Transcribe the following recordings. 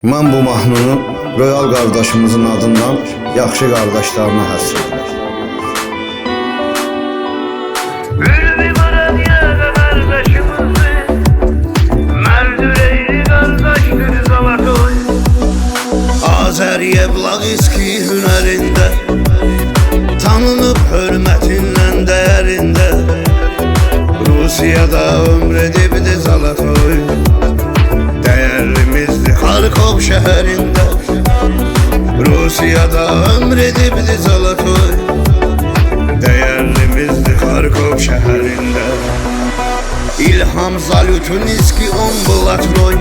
Mən bu mahnını Royal qardaşımızın adından yaxşı qardaşlarına həsr edirəm. Ülvi Maradyaga kardeşimizi, Merdüreyli kardeştir Zalatoy. Azəriyə Vlaq eski hünərində, tanınıb hörmətinlə dəyərində, Rusiyada ömr edibdi Zalatoy. Dəyərlimizdir Xarkov şəhərində, Rusiyada ömr edibdi Zalatoy. Dəyərlimizdir Xarkov şəhərində. İlham Zalutuniski Ombulatroy,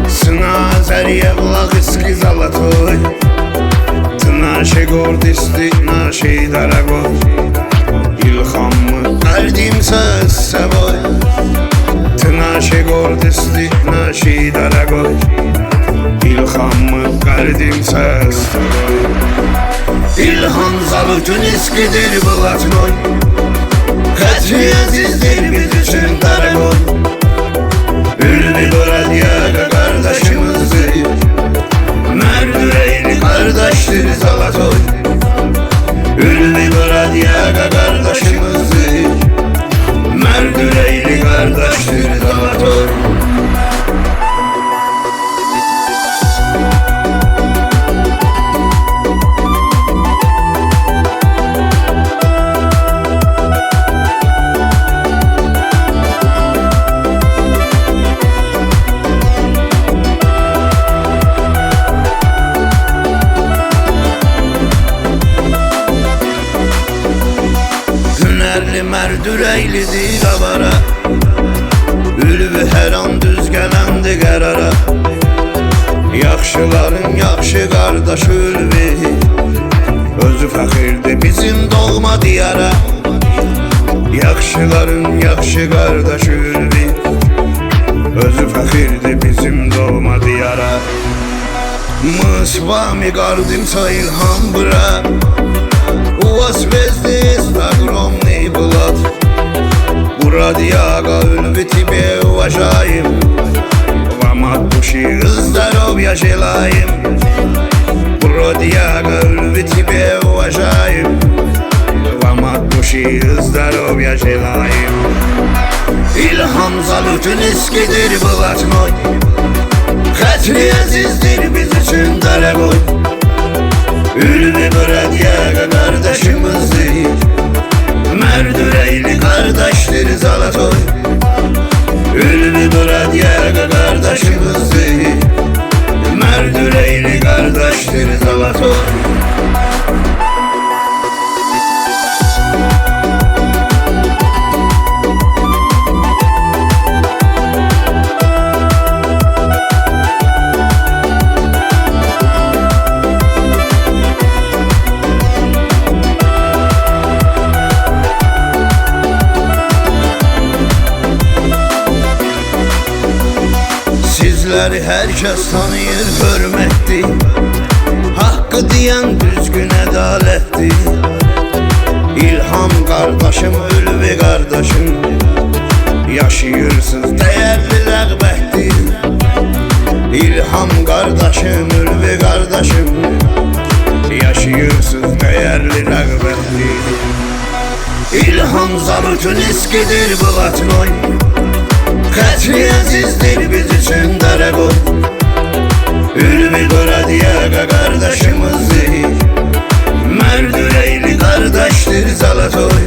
Sına Azəriyə Vlaq eski Zalatoy. Ты наши гордости, наши дорогой, Илхам мы гордимся с собой. Ты наши гордости, наши дорогой, Илхам мы гордимся с тобой. İlham Zalutuniski'dir Blатной, Kaçı azizdir biz için daragoy. Ülvi Maradyaga kardeşimizi, Merdüreyli kardeştir Zalatoy. Ülvi Maradyaga kardeşimizi, Merdüreyli kardeştir Zalatoy. Merdüreylidir avara, Ülvi hər an düz gələndir qərara. Yaxşıların yaxşı qardaşı Ülvi, özü fəxirdir bizim doğma diyara. Yaxşıların yaxşı qardaşı Ülvi, özü fəxirdir bizim doğma diyara. Мы с вами гордимся, Илхам, брат. У вас везде есть огромный блат. Марадьяга, Ülvi, тебе уважаем. Вам от души здоровья желаем. Марадьяга, Ülvi, тебе уважаем. Вам от души здоровья желаем. İlham Zalutuniski'dir Blатной, Kaçı azizdir biz için daragoy. Ülvi Maradyaga kardeşimizi, Merdüreyli kardeştir Zalatoy. Ülvi Maradyaga kardeşimizi, Merdüreyli kardeştir Zalatoy. Sizləri hər kəs tanıyır, hörmətdir, haqqı deyən düzgün ədalətdir. İlham qardaşım, Ülvi qardaşım, yaşayırsınız dəyərli rəğbətdir. İlham qardaşım, Ülvi qardaşım, yaşayırsınız dəyərli rəğbətdir. İlham Zalutuniski'dir Blатной, Kaçı azizdir biz için daragoy. Ülvi Maradyaga kardeşimizi, Merdüreyli kardeştir Zalatoy.